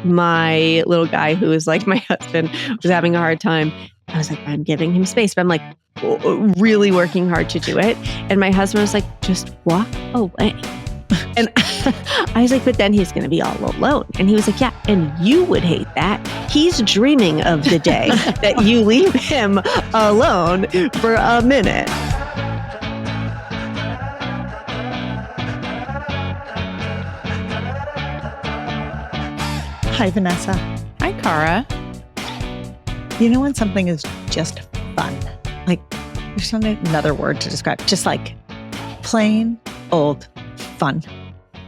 my little guy, who is like my husband, was having a hard time. I was like, I'm giving him space, but I'm like really working hard to do it. And my husband was like, just walk away. And I was like, but then he's going to be all alone. And he was like, yeah, and you would hate that. He's dreaming of the day that you leave him alone for a minute. Hi, Vanessa. Hi, Cara. You know when something is just fun? Like, there's not another word to describe. Just like plain old fun.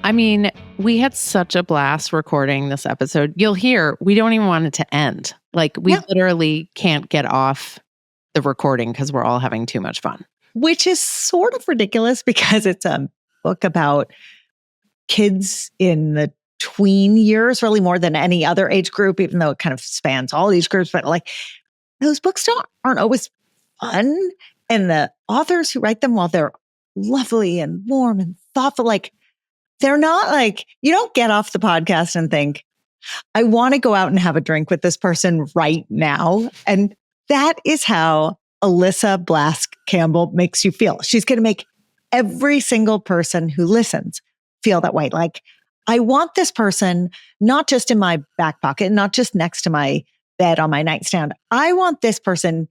I mean, we had such a blast recording this episode. You'll hear, we don't even want it to end. Like, we literally can't get off the recording because we're all having too much fun. Which is sort of ridiculous because it's a book about kids in the tween years, really more than any other age group, even though it kind of spans all these groups. But like, those books aren't always fun. And the authors who write them, while they're lovely and warm and thoughtful, like, they're not like, you don't get off the podcast and think, I want to go out and have a drink with this person right now. And that is how Alyssa Campbell makes you feel. She's going to make every single person who listens feel that way. Like, I want this person not just in my back pocket, not just next to my bed on my nightstand. I want this person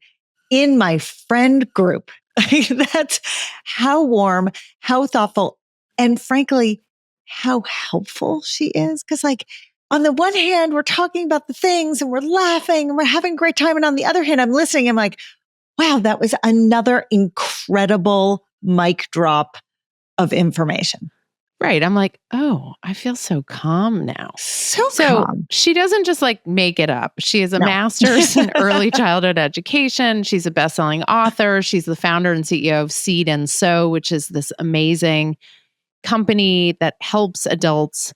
in my friend group. That's how warm, how thoughtful, and frankly, how helpful she is. Because like, on the one hand, we're talking about the things and we're laughing and we're having a great time. And on the other hand, I'm listening. I'm like, wow, that was another incredible mic drop of information. Right. I'm like, oh, I feel so calm now. So calm. She doesn't just like make it up. She has a master's in early childhood education. She's a best-selling author. She's the founder and CEO of Seed and Sow, which is this amazing company that helps adults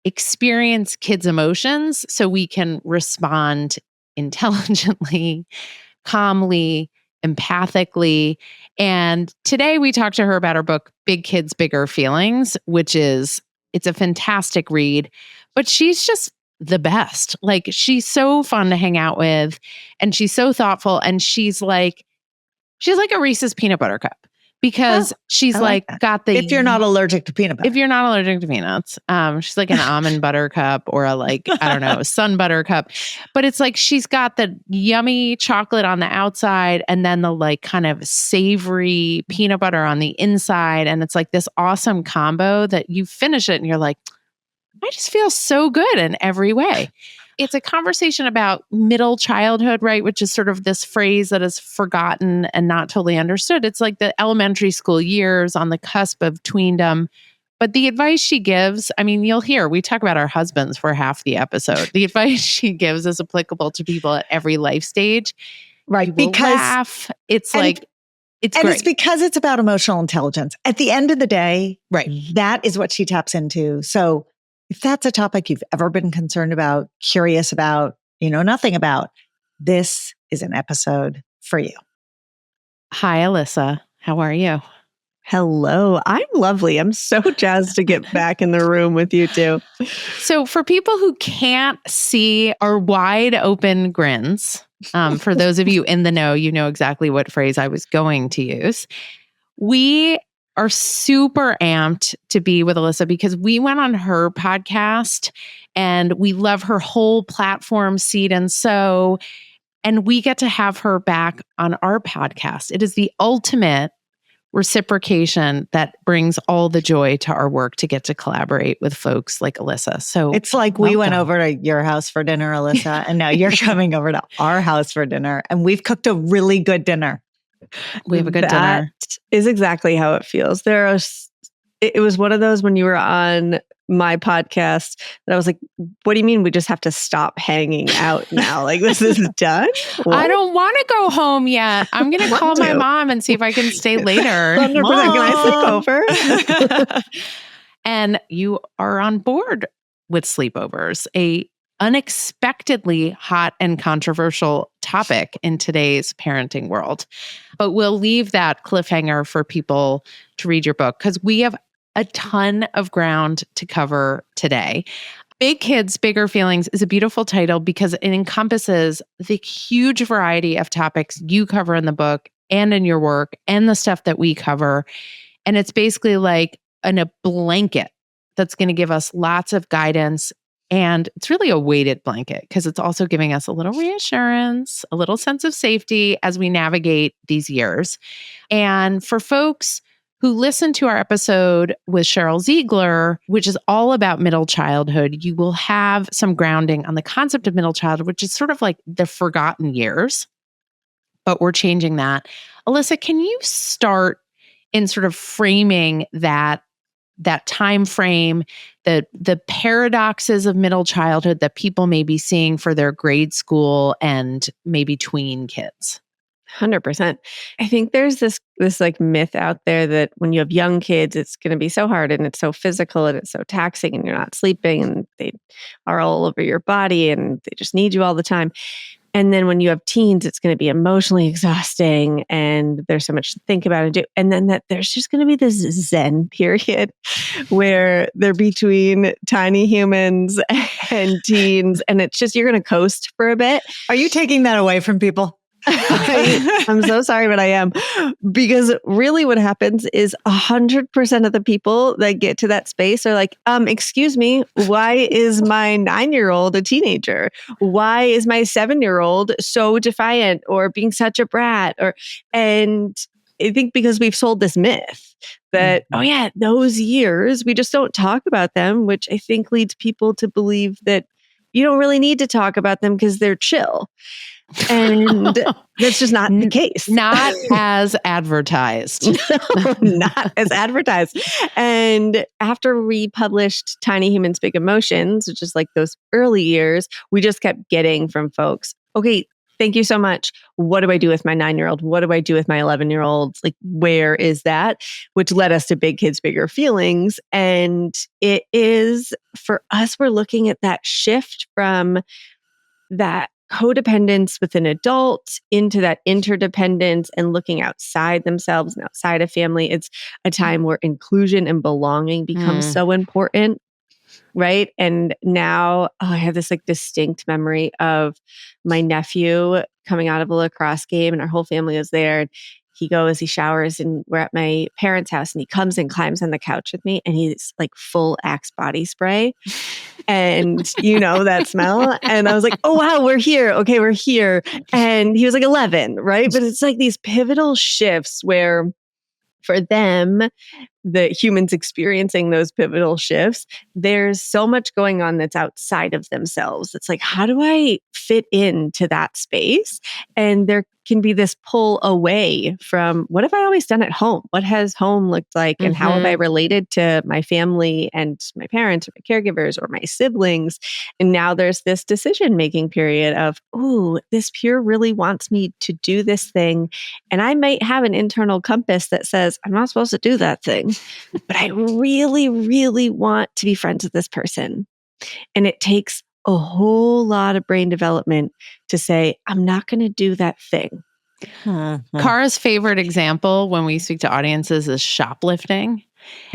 experience kids' emotions so we can respond intelligently, calmly, empathically. And today we talked to her about her book, Big Kids, Bigger Feelings, it's a fantastic read, but she's just the best. Like, she's so fun to hang out with, and she's so thoughtful, and she's like a Reese's peanut butter cup. Because she's like got the... If you're not allergic to peanut butter. If you're not allergic to peanuts. She's like an almond butter cup or a sun butter cup. But it's like she's got the yummy chocolate on the outside and then the like kind of savory peanut butter on the inside. And it's like this awesome combo that you finish it and you're like, I just feel so good in every way. It's a conversation about middle childhood, right? Which is sort of this phrase that is forgotten and not totally understood. It's like the elementary school years on the cusp of tweendom. But the advice she gives, I mean, you'll hear, we talk about our husbands for half the episode. The advice she gives is applicable to people at every life stage. Right. Because laugh. It's great. It's because it's about emotional intelligence. At the end of the day, right, that is what she taps into. So if that's a topic you've ever been concerned about, curious about, you know nothing about, this is an episode for you. Hi, Alyssa. How are you? Hello. I'm lovely. I'm so jazzed to get back in the room with you two. So for people who can't see our wide open grins, for those of you in the know, you know exactly what phrase I was going to use. We are super amped to be with Alyssa because we went on her podcast and we love her whole platform, Seed and Sow, and we get to have her back on our podcast. It is the ultimate reciprocation that brings all the joy to our work to get to collaborate with folks like Alyssa. So it's like we went over to your house for dinner, Alyssa, and now you're coming over to our house for dinner, and we've cooked a really good dinner. We have a good dinner. That is exactly how it feels. It was one of those when you were on my podcast that I was like, what do you mean we just have to stop hanging out now? Like, this is done? What? I don't want to go home yet. I'm going to call my mom and see if I can stay later. 100%. Can I sleep over? And you are on board with sleepovers, a unexpectedly hot and controversial topic in today's parenting world. But we'll leave that cliffhanger for people to read your book because we have a ton of ground to cover today. Big Kids, Bigger Feelings is a beautiful title because it encompasses the huge variety of topics you cover in the book and in your work and the stuff that we cover. And it's basically like a blanket that's going to give us lots of guidance. And it's really a weighted blanket because it's also giving us a little reassurance, a little sense of safety as we navigate these years. And for folks who listened to our episode with Cheryl Ziegler, which is all about middle childhood, you will have some grounding on the concept of middle childhood, which is sort of like the forgotten years, but we're changing that. Alyssa, can you start in sort of framing that time frame, the paradoxes of middle childhood that people may be seeing for their grade school and maybe tween kids? 100%. I think there's this like myth out there that when you have young kids, it's going to be so hard and it's so physical and it's so taxing and you're not sleeping and they are all over your body and they just need you all the time. And then when you have teens, it's going to be emotionally exhausting and there's so much to think about and do. And then that there's just going to be this Zen period where they're between tiny humans and teens. And it's just, you're going to coast for a bit. Are you taking that away from people? I'm so sorry, but I am. Because really what happens is 100% of the people that get to that space are like, excuse me, why is my 9-year-old a teenager? Why is my 7-year-old so defiant or being such a brat? And I think because we've sold this myth that, oh yeah, those years, we just don't talk about them, which I think leads people to believe that you don't really need to talk about them because they're chill. And that's just not the case. Not as advertised. No, not as advertised. And after we published Tiny Humans, Big Emotions, which is like those early years, we just kept getting from folks, okay, thank you so much. What do I do with my 9-year-old? What do I do with my 11-year-old? Like, where is that? Which led us to Big Kids, Bigger Feelings. And it is, for us, we're looking at that shift from that codependence with an adult into that interdependence and looking outside themselves and outside of family. It's a time where inclusion and belonging becomes so important, right? And now I have this like distinct memory of my nephew coming out of a lacrosse game and our whole family is there. And he goes, he showers, and we're at my parents' house, and he comes and climbs on the couch with me, and he's like full Axe body spray. And you know that smell. And I was like, oh, wow, we're here. Okay, we're here. And he was like 11, right? But it's like these pivotal shifts where for them, the humans experiencing those pivotal shifts, there's so much going on that's outside of themselves. It's like, how do I fit into that space? And there can be this pull away from what have I always done at home? What has home looked like? And how have I related to my family and my parents or my caregivers or my siblings? And now there's this decision-making period of, ooh, this peer really wants me to do this thing. And I might have an internal compass that says, I'm not supposed to do that thing, but I really, really want to be friends with this person. And it takes a whole lot of brain development to say, I'm not going to do that thing. Cara's favorite example when we speak to audiences is shoplifting.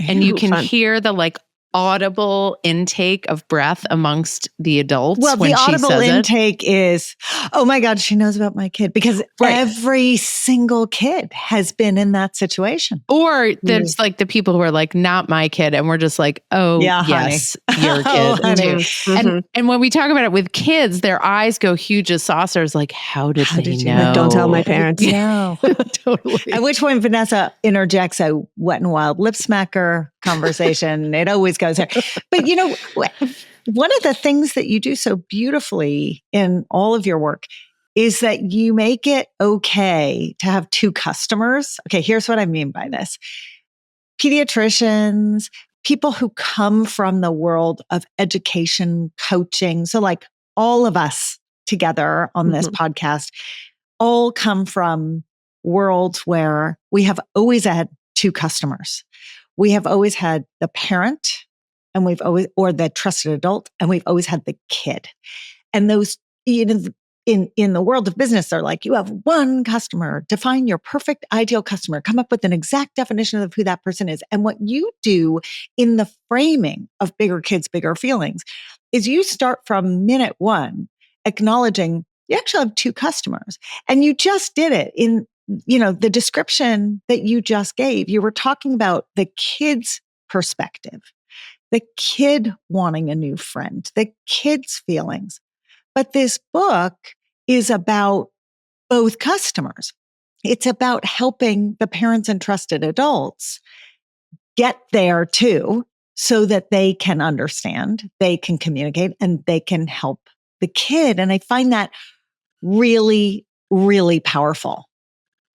And you can hear the like audible intake of breath amongst the adults. Well, when the she audible says intake is, oh my God, she knows about my kid, because every single kid has been in that situation. Or there's like the people who are like, not my kid. And we're just like, oh, yeah, yes, your kid too. And when we talk about it with kids, their eyes go huge as saucers. Like, how did they know? Like, don't tell my parents. No. Totally. At which point Vanessa interjects a wet and wild lip smacker conversation. It always goes there. But you know, one of the things that you do so beautifully in all of your work is that you make it okay to have two customers. Okay, here's what I mean by this. Pediatricians, people who come from the world of education, coaching. So like all of us together on this podcast all come from worlds where we have always had two customers. We have always had the parent, and we've always, or the trusted adult, and we've always had the kid. And those, you know, in the world of business, they're like, you have one customer, define your perfect ideal customer, come up with an exact definition of who that person is. And what you do in the framing of Bigger Kids, Bigger Feelings is you start from minute one, acknowledging you actually have two customers, and you just did it in, the description that you just gave. You were talking about the kid's perspective, the kid wanting a new friend, the kid's feelings. But this book is about both customers. It's about helping the parents and trusted adults get there too, so that they can understand, they can communicate, and they can help the kid. And I find that really, really powerful.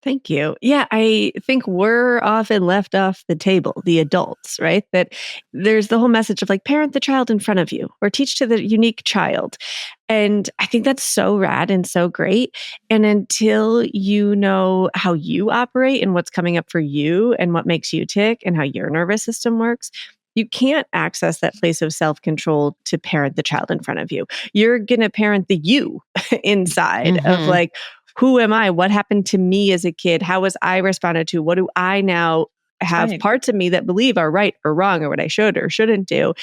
Thank you. Yeah, I think we're often left off the table, the adults, right? That there's the whole message of like parent the child in front of you or teach to the unique child. And I think that's so rad and so great. And until you know how you operate and what's coming up for you and what makes you tick and how your nervous system works, you can't access that place of self-control to parent the child in front of you. You're going to parent the you inside of like, who am I? What happened to me as a kid? How was I responded to? What do I now have parts of me that believe are right or wrong or what I should or shouldn't do?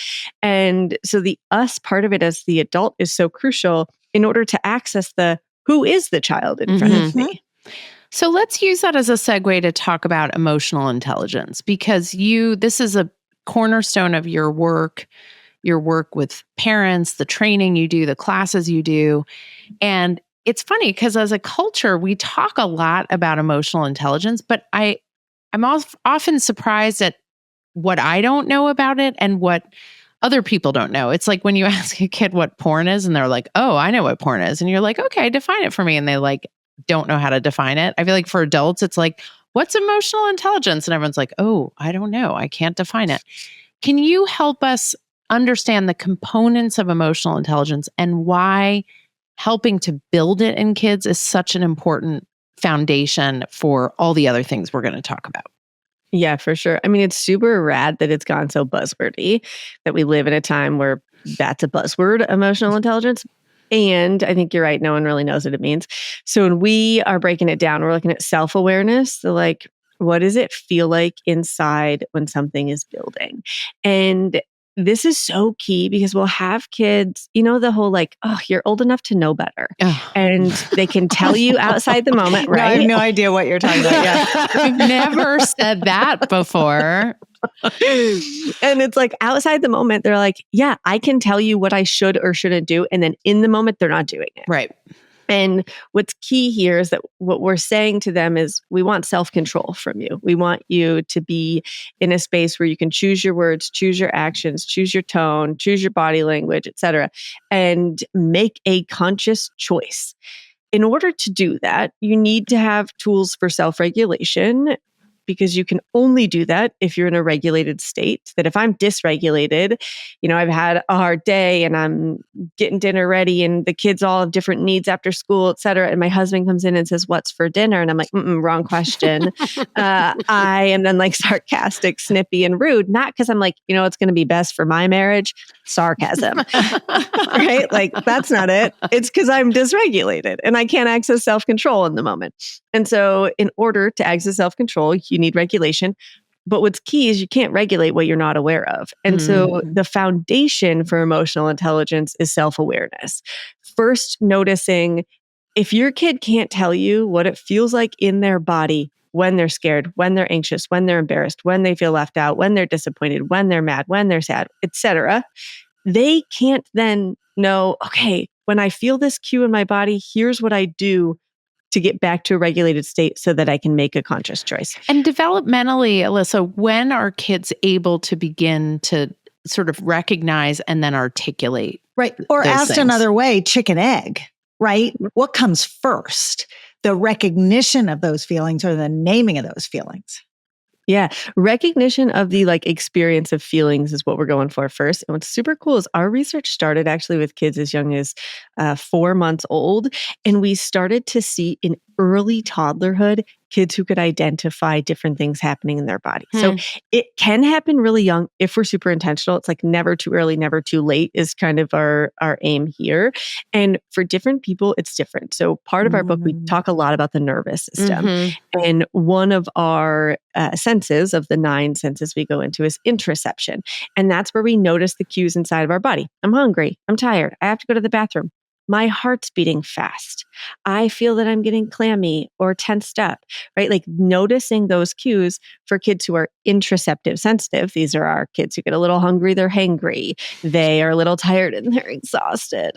And so the us part of it as the adult is so crucial in order to access the who is the child in front of me. So let's use that as a segue to talk about emotional intelligence, because this is a cornerstone of your work with parents, the training you do, the classes you do. And it's funny because as a culture, we talk a lot about emotional intelligence, but I'm often surprised at what I don't know about it and what other people don't know. It's like when you ask a kid what porn is and they're like, oh, I know what porn is. And you're like, okay, define it for me. And they like don't know how to define it. I feel like for adults, it's like, what's emotional intelligence? And everyone's like, oh, I don't know. I can't define it. Can you help us understand the components of emotional intelligence and why helping to build it in kids is such an important foundation for all the other things we're going to talk about? Yeah, for sure. I mean, it's super rad that it's gone so buzzwordy, that we live in a time where that's a buzzword, emotional intelligence. And I think you're right. No one really knows what it means. So when we are breaking it down, we're looking at self-awareness. So like, what does it feel like inside when something is building? And this is so key because we'll have kids, the whole like, oh, you're old enough to know better. Oh. And they can tell you outside the moment, right? No, I have no idea what you're talking about. Yeah. I've never said that before. And it's like outside the moment, they're like, yeah, I can tell you what I should or shouldn't do. And then in the moment, they're not doing it. Right. And what's key here is that what we're saying to them is we want self-control from you. We want you to be in a space where you can choose your words, choose your actions, choose your tone, choose your body language, etc., and make a conscious choice. In order to do that, you need to have tools for self-regulation, because you can only do that if you're in a regulated state. That if I'm dysregulated, I've had a hard day and I'm getting dinner ready and the kids all have different needs after school, et cetera. And my husband comes in and says, what's for dinner? And I'm like, wrong question. I am then like sarcastic, snippy, and rude, not because I'm like, it's going to be best for my marriage. Sarcasm, right? Like that's not it. It's because I'm dysregulated and I can't access self-control in the moment. And so in order to access self-control, you need regulation. But what's key is you can't regulate what you're not aware of. And so the foundation for emotional intelligence is self-awareness. First, noticing if your kid can't tell you what it feels like in their body when they're scared, when they're anxious, when they're embarrassed, when they feel left out, when they're disappointed, when they're mad, when they're sad, etc., they can't then know, okay, when I feel this cue in my body, here's what I do to get back to a regulated state so that I can make a conscious choice. And developmentally, Alyssa, when are kids able to begin to sort of recognize and then articulate? Right. Or asked another way, chicken egg, right? What comes first? The recognition of those feelings or the naming of those feelings? Yeah. Recognition of the experience of feelings is what we're going for first. And what's super cool is our research started actually with kids as young as 4 months old. And we started to see in early toddlerhood, kids who could identify different things happening in their body. So it can happen really young if we're super intentional. It's like never too early, never too late is kind of our aim here. And for different people, it's different. So part of our book, we talk a lot about the nervous system. And one of our senses of the 9 senses we go into is interoception. And that's where we notice the cues inside of our body. I'm hungry. I'm tired. I have to go to the bathroom. My heart's beating fast. I feel that I'm getting clammy or tensed up, right? Like noticing those cues for kids who are interoceptive sensitive. These are our kids who get a little hungry, they're hangry. They are a little tired and they're exhausted.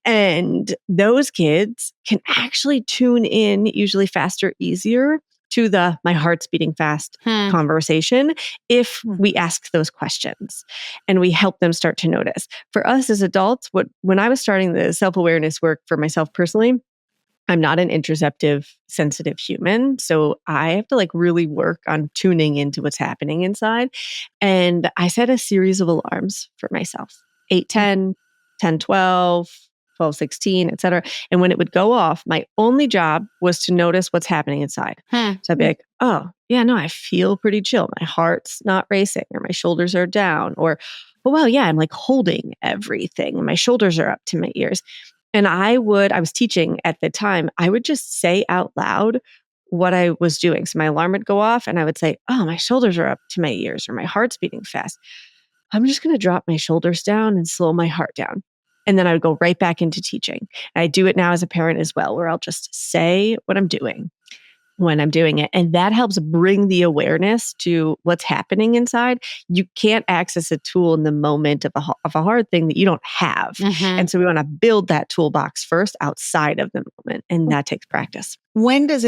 And those kids can actually tune in usually faster, easier to the my heart's beating fast conversation if we ask those questions and we help them start to notice. For us as adults, when I was starting the self-awareness work for myself personally, I'm not an interoceptive sensitive human. So I have to like really work on tuning into what's happening inside. And I set a series of alarms for myself, 8, 10, 10, 12, 12, 16, et cetera. And when it would go off, my only job was to notice what's happening inside. So I'd be like, oh, yeah, no, I feel pretty chill. My heart's not racing or my shoulders are down or, oh, well, yeah, I'm like holding everything and my shoulders are up to my ears. And I was teaching at the time, I would just say out loud what I was doing. So my alarm would go off and I would say, oh, my shoulders are up to my ears or my heart's beating fast. I'm just going to drop my shoulders down and slow my heart down. And then I would go right back into teaching. And I do it now as a parent as well, where I'll just say what I'm doing when I'm doing it. And that helps bring the awareness to what's happening inside. You can't access a tool in the moment of a hard thing that you don't have. And so we want to build that toolbox first outside of the moment. And that takes practice. When does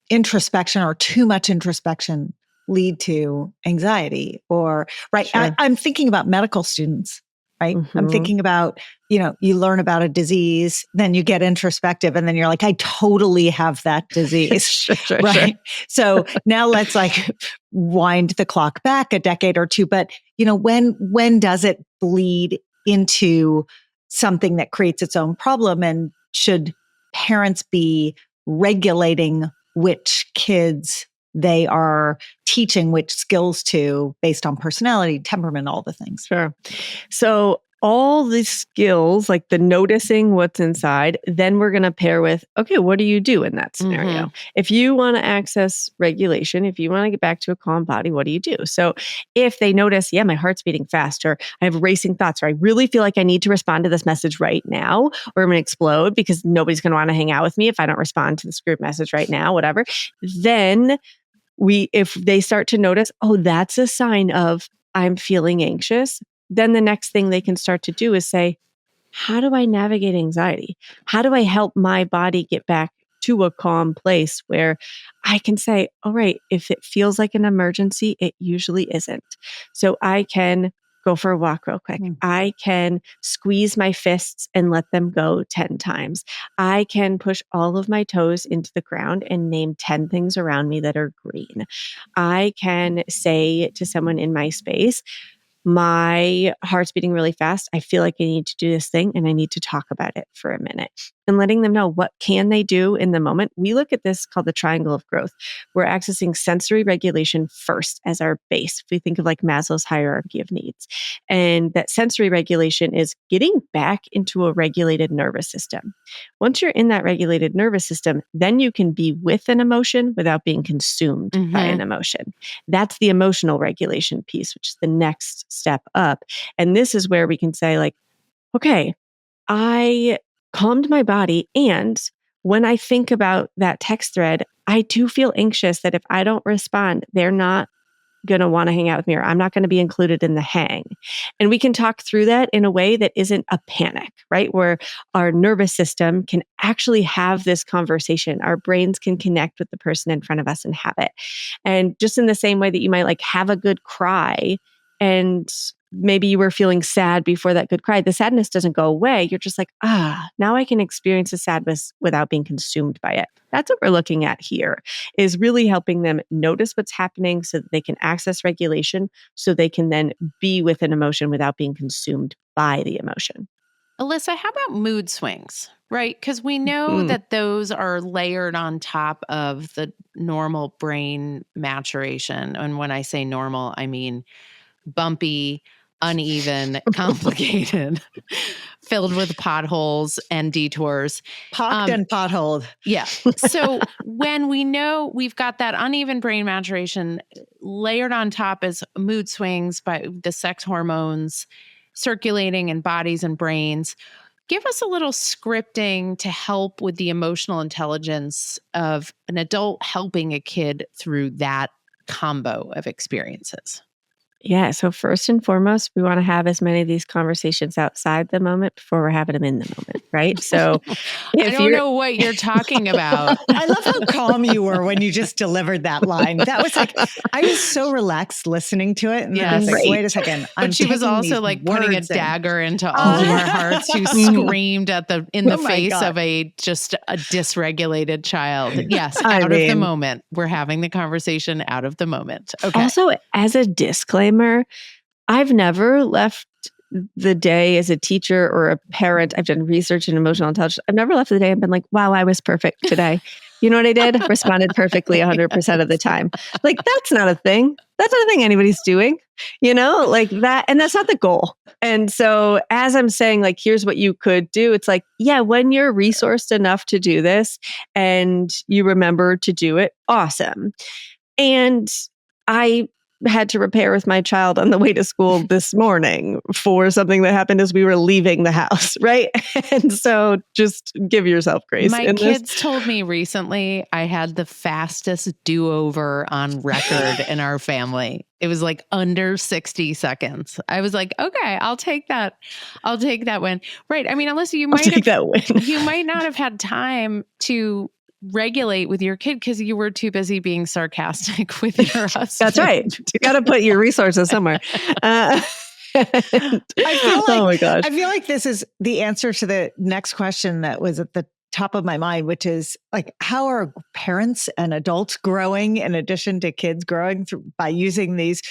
introspection or too much introspection lead to anxiety? Or, right, Sure. I'm thinking about medical students. Right. I'm thinking about, you learn about a disease, then you get introspective and then you're like, I totally have that disease. Sure. So now let's like wind the clock back a decade or two. But, when does it bleed into something that creates its own problem? And should parents be regulating which kids they are teaching which skills to based on personality, temperament, all the things? Sure. So all these skills, like the noticing what's inside, then we're going to pair with, okay, what do you do in that scenario? If you want to access regulation, if you want to get back to a calm body, what do you do? So if they notice, yeah, my heart's beating fast, or I have racing thoughts, or I really feel like I need to respond to this message right now, or I'm going to explode because nobody's going to want to hang out with me if I don't respond to this group message right now, whatever, then if they start to notice, oh, that's a sign of I'm feeling anxious, then the next thing they can start to do is say, how do I navigate anxiety? How do I help my body get back to a calm place where I can say, all right, if it feels like an emergency, it usually isn't. So I can go for a walk real quick. I can squeeze my fists and let them go 10 times. I can push all of my toes into the ground and name 10 things around me that are green. I can say to someone in my space, my heart's beating really fast. I feel like I need to do this thing and I need to talk about it for a minute. And letting them know what can they do in the moment. We look at this called the triangle of growth. We're accessing sensory regulation first as our base. If we think of like Maslow's hierarchy of needs. And that sensory regulation is getting back into a regulated nervous system. Once you're in that regulated nervous system, then you can be with an emotion without being consumed by an emotion. That's the emotional regulation piece, which is the next step up. And this is where we can say like, okay, I calmed my body. And when I think about that text thread, I do feel anxious that if I don't respond, they're not going to want to hang out with me, or I'm not going to be included in the hang. And we can talk through that in a way that isn't a panic, right? Where our nervous system can actually have this conversation. Our brains can connect with the person in front of us and have it. And just in the same way that you might like have a good cry and maybe you were feeling sad before that good cry, the sadness doesn't go away. You're just like, now I can experience the sadness without being consumed by it. That's what we're looking at here, is really helping them notice what's happening so that they can access regulation, so they can then be with an emotion without being consumed by the emotion. Alyssa, how about mood swings, right? Because we know that those are layered on top of the normal brain maturation. And when I say normal, I mean bumpy, uneven, complicated, filled with potholes and detours. Pocked and potholed. Yeah. So when we know we've got that uneven brain maturation layered on top as mood swings by the sex hormones circulating in bodies and brains, give us a little scripting to help with the emotional intelligence of an adult helping a kid through that combo of experiences. Yeah. So first and foremost, we want to have as many of these conversations outside the moment before we're having them in the moment, right? So I don't know what you're talking about. I love how calm you were when you just delivered that line. That was like, I was so relaxed listening to it. And then I was like, wait a second. But she was also like putting a dagger into all of our hearts who screamed in the face of a dysregulated child. Yes, out of the moment. We're having the conversation out of the moment. Okay. Also, as a disclaimer, I've never left the day as a teacher or a parent. I've done research in emotional intelligence. I've never left the day and been like, wow, I was perfect today. You know what I did? Responded perfectly 100% of the time. Like, that's not a thing. That's not a thing anybody's doing, like that. And that's not the goal. And so as I'm saying, like, here's what you could do. It's like, yeah, when you're resourced enough to do this and you remember to do it, awesome. And I had to repair with my child on the way to school this morning for something that happened as we were leaving the house, right? And so just give yourself grace. My kids told me recently I had the fastest do-over on record in our family. It was like under 60 seconds. I was like, okay, I'll take that. I'll take that win. Right. I mean, Alyssa, you might not have had time to regulate with your kid because you were too busy being sarcastic with your husband. That's right. You got to put your resources somewhere. Oh my gosh. I feel like this is the answer to the next question that was at the top of my mind, which is like, how are parents and adults growing in addition to kids growing by using these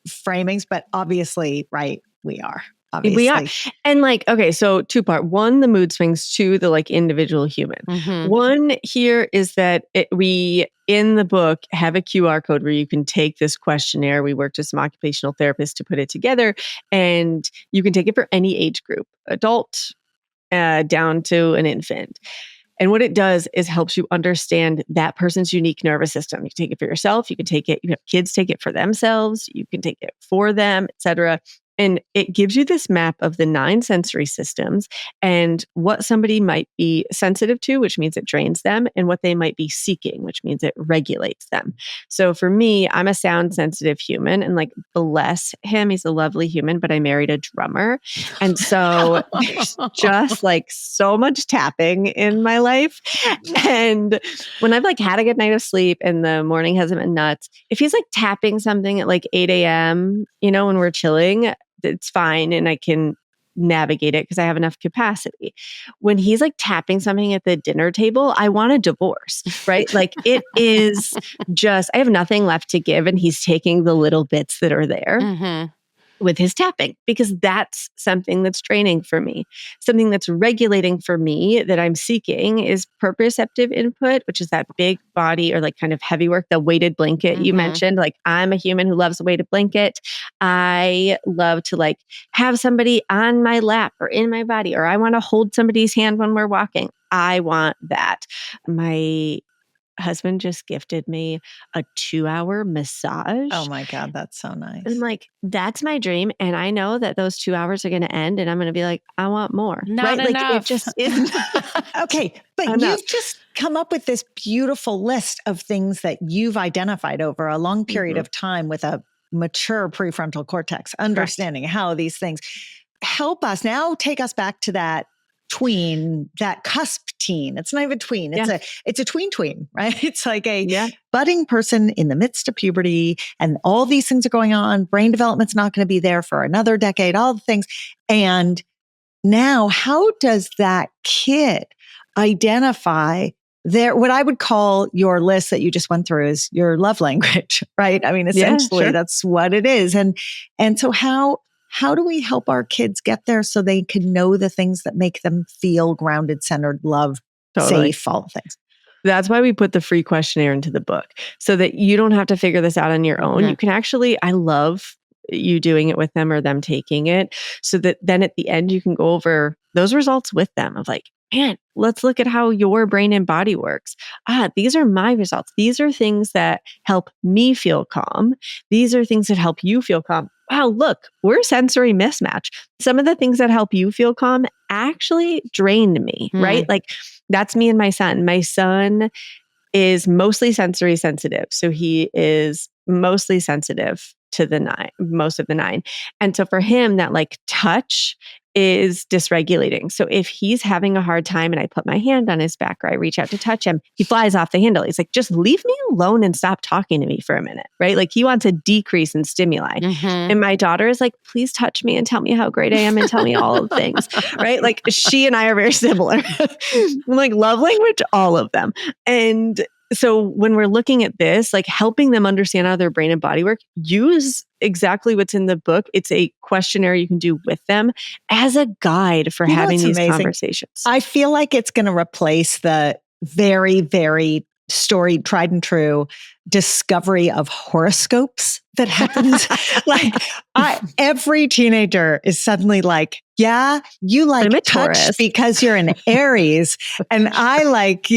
framings? But obviously, right, we are. Obviously. We are. And like, okay, so two-part. One, the mood swings. Two, the like individual human. Mm-hmm. One here is that we, in the book, have a QR code where you can take this questionnaire. We worked with some occupational therapists to put it together, and you can take it for any age group, adult down to an infant. And what it does is helps you understand that person's unique nervous system. You can take it for yourself. You can take it, kids take it for themselves. You can take it for them, et cetera. And it gives you this map of the 9 sensory systems and what somebody might be sensitive to, which means it drains them, and what they might be seeking, which means it regulates them. So for me, I'm a sound sensitive human, and like, bless him, he's a lovely human, but I married a drummer. And so there's just like so much tapping in my life. And when I've like had a good night of sleep and the morning hasn't been nuts, if he's like tapping something at like 8 a.m., when we're chilling, it's fine and I can navigate it because I have enough capacity. When he's like tapping something at the dinner table, I want a divorce, right? Like, it is just, I have nothing left to give, and he's taking the little bits that are there. Mm-hmm. With his tapping, because that's something that's draining for me. Something that's regulating for me that I'm seeking is proprioceptive input, which is that big body or like kind of heavy work, the weighted blanket you mentioned. Like, I'm a human who loves a weighted blanket. I love to like have somebody on my lap or in my body, or I want to hold somebody's hand when we're walking. I want that. My husband just gifted me a 2-hour massage. Oh my God, that's so nice. I'm like, that's my dream. And I know that those 2 hours are going to end and I'm going to be like, I want more. Not right? enough. Like, it just isn't. Okay. But you've just come up with this beautiful list of things that you've identified over a long period of time with a mature prefrontal cortex, understanding how these things help us now. Take us back to that tween, that cusp teen. It's not even tween. It's a tween, right? It's like a budding person in the midst of puberty, and all these things are going on. Brain development's not going to be there for another decade, all the things. And now, how does that kid identify what I would call your list that you just went through is your love language, right? I mean, essentially that's what it is. And so how how do we help our kids get there so they can know the things that make them feel grounded, centered, loved, safe, all the things? That's why we put the free questionnaire into the book so that you don't have to figure this out on your own. Mm-hmm. You can actually, I love you doing it with them or them taking it so that then at the end you can go over those results with them of like, man, let's look at how your brain and body works. These are my results. These are things that help me feel calm. These are things that help you feel calm. Wow, look, we're sensory mismatch. Some of the things that help you feel calm actually drained me, right? Like that's me and my son. My son is mostly sensory sensitive. So he is mostly sensitive to most of the 9. And so for him, that like touch is dysregulating. So if he's having a hard time and I put my hand on his back or I reach out to touch him, he flies off the handle. He's like, just leave me alone and stop talking to me for a minute, right? Like he wants a decrease in stimuli. And my daughter is like, please touch me and tell me how great I am and tell me all of the things, right? Like she and I are very similar. Like love language, all of them. And so when we're looking at this, like helping them understand how their brain and body work, use exactly what's in the book. It's a questionnaire you can do with them as a guide for having these conversations. I feel like it's going to replace the very, very storied, tried and true discovery of horoscopes that happens. Like every teenager is suddenly like, yeah, you like touch because you're an Aries. And I like,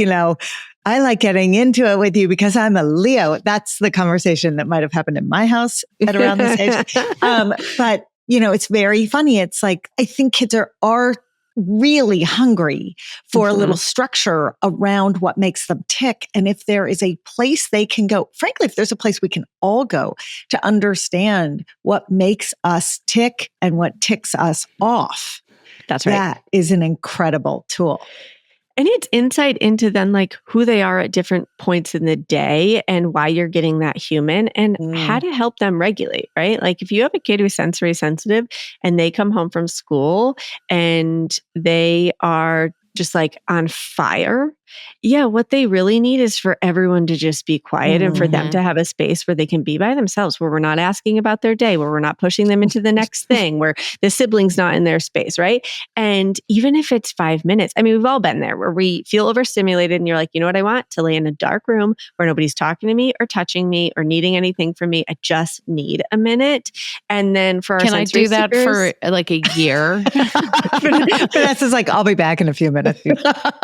I like getting into it with you because I'm a Leo. That's the conversation that might have happened in my house at around this age. But, it's very funny. It's like, I think kids are really hungry for a little structure around what makes them tick. And if there is a place they can go, frankly, if there's a place we can all go to understand what makes us tick and what ticks us off, that's right. That is an incredible tool. And it's insight into then like who they are at different points in the day and why you're getting that human and how to help them regulate, right? Like if you have a kid who's sensory sensitive and they come home from school and they are just like on fire. Yeah, what they really need is for everyone to just be quiet and for them to have a space where they can be by themselves, where we're not asking about their day, where we're not pushing them into the next thing, where the sibling's not in their space, right? And even if it's 5 minutes, I mean, we've all been there where we feel overstimulated and you're like, you know what I want? To lay in a dark room where nobody's talking to me or touching me or needing anything from me. I just need a minute. And then for our Can I do that seekers, for like a year? Vanessa's like, I'll be back in a few minutes.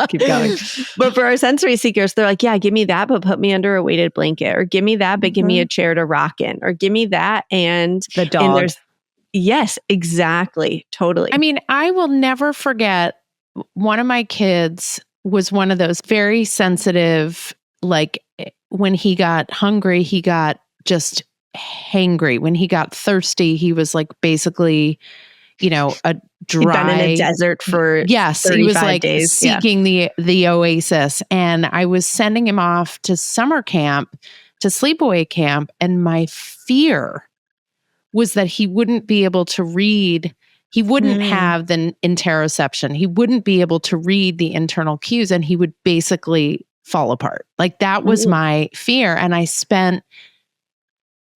Keep going. But for our sensory seekers, they're like, yeah, give me that, but put me under a weighted blanket, or give me that, but give me a chair to rock in, or give me that. And the dog. And yes, exactly. Totally. I mean, I will never forget one of my kids was one of those very sensitive, like when he got hungry, he got just hangry. When he got thirsty, he was like basically, a dry. He'd been in a desert for he was like days. seeking the oasis. And I was sending him off to summer camp, to sleepaway camp. And my fear was that he wouldn't be able to read. He wouldn't have the interoception. He wouldn't be able to read the internal cues and he would basically fall apart. Like that was my fear. And I spent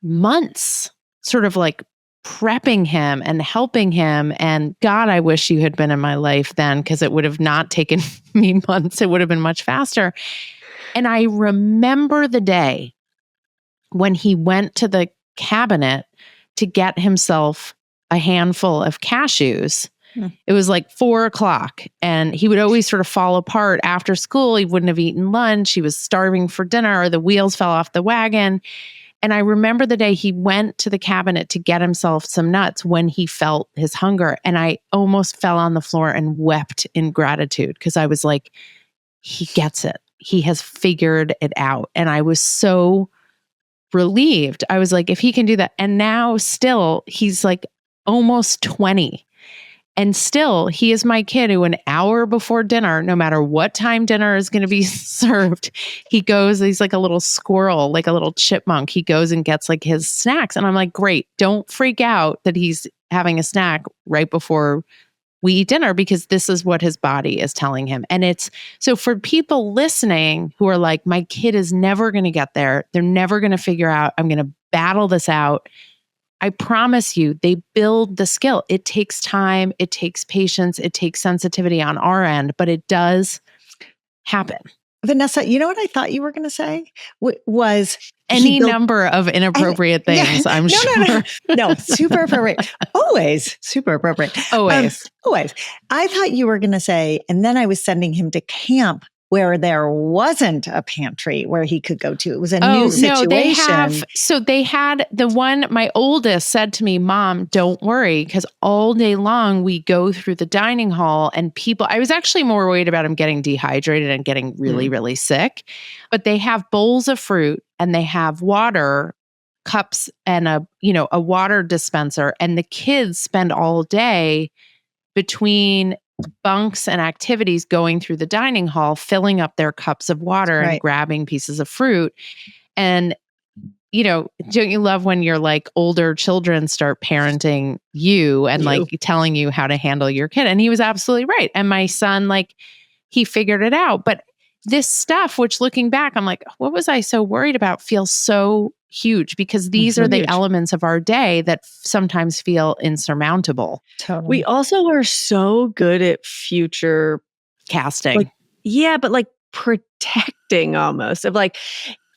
months sort of like prepping him and helping him. And God, I wish you had been in my life then, because it would have not taken me months. It would have been much faster. And I remember the day when he went to the cabinet to get himself a handful of cashews. It was like 4:00 and he would always sort of fall apart after school. He wouldn't have eaten lunch. He was starving for dinner, or the wheels fell off the wagon. And I remember the day he went to the cabinet to get himself some nuts when he felt his hunger. And I almost fell on the floor and wept in gratitude because I was like, he gets it. He has figured it out. And I was so relieved. I was like, if he can do that. And now still, he's like almost 20. And still, he is my kid who an hour before dinner, no matter what time dinner is going to be served, he goes, he's like a little squirrel, like a little chipmunk. He goes and gets like his snacks. And I'm like, great, don't freak out that he's having a snack right before we eat dinner, because this is what his body is telling him. And it's, so for people listening who are like, my kid is never going to get there. They're never going to figure out, I'm going to battle this out. I promise you, they build the skill. It takes time, it takes patience, it takes sensitivity on our end, but it does happen. Vanessa, you know what I thought you were going to say? Was any number of inappropriate things, I'm sure. No, super appropriate. Always super appropriate. Always. Always. I thought you were going to say, and then I was sending him to camp where there wasn't a pantry where he could go to. It was a new situation. No, they had the one, my oldest said to me, Mom, don't worry, because all day long we go through the dining hall and I was actually more worried about him getting dehydrated and getting really, really sick. But they have bowls of fruit and they have water cups and a water dispenser. And the kids spend all day between bunks and activities going through the dining hall, filling up their cups of water and grabbing pieces of fruit. And, don't you love when your like older children start parenting you and like telling you how to handle your kid? And he was absolutely right. And my son, like, he figured it out. But this stuff, which looking back, I'm like, what was I so worried about, feels so huge because these are the elements of our day that sometimes feel insurmountable. Totally. We also are so good at future casting. But like protecting almost of like,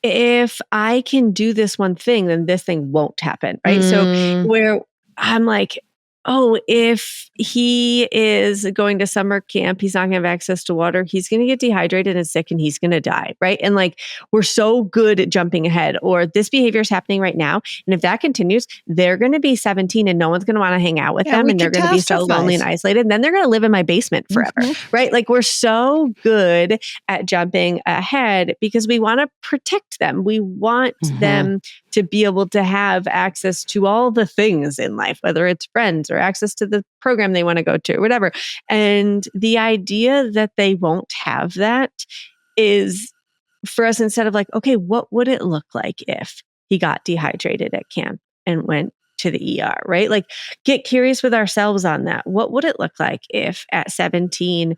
if I can do this one thing, then this thing won't happen. Right. So where I'm like, oh, if he is going to summer camp, he's not going to have access to water. He's going to get dehydrated and sick and he's going to die. Right. And like, we're so good at jumping ahead, or this behavior is happening right now. And if that continues, they're going to be 17 and no one's going to want to hang out with them. And they're going to be so lonely and isolated. And then they're going to live in my basement forever. Right. Like, we're so good at jumping ahead because we want to protect them. We want them to be able to have access to all the things in life, whether it's friends or access to the program they want to go to, or whatever. And the idea that they won't have that is for us, instead of like, okay, what would it look like if he got dehydrated at camp and went to the ER, right? Like, get curious with ourselves on that. What would it look like if at 17,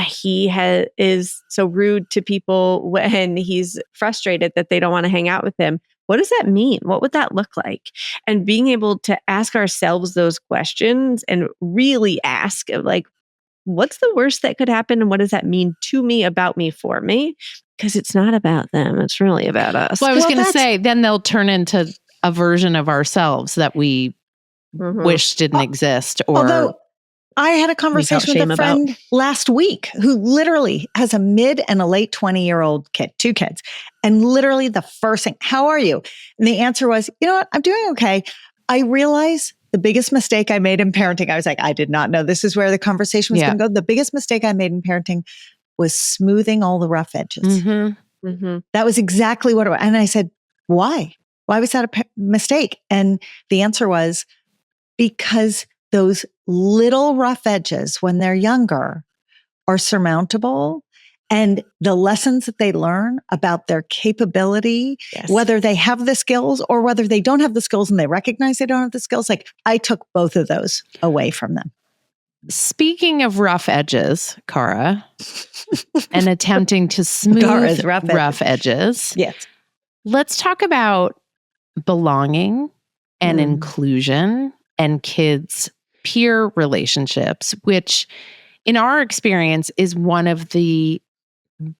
he is so rude to people when he's frustrated that they don't want to hang out with him? What does that mean? What would that look like? And being able to ask ourselves those questions and really ask, like, what's the worst that could happen? And what does that mean to me, about me, for me? Because it's not about them. It's really about us. Well, I was going to say, then they'll turn into a version of ourselves that we wish didn't exist. Although I had a conversation with a friend last week who literally has a mid and a late 20-year-old kid, 2 kids. And literally the first thing, how are you? And the answer was, you know what? I'm doing okay. I realize the biggest mistake I made in parenting, I was like, I did not know this is where the conversation was going to go. The biggest mistake I made in parenting was smoothing all the rough edges. That was exactly what it was. And I said, why? Why was that a mistake? And the answer was because those little rough edges when they're younger are surmountable. And the lessons that they learn about their capability, whether they have the skills or whether they don't have the skills and they recognize they don't have the skills, like, I took both of those away from them. Speaking of rough edges, Cara, and attempting to smooth rough edges. Yes. Let's talk about belonging and inclusion and kids' peer relationships, which in our experience is one of the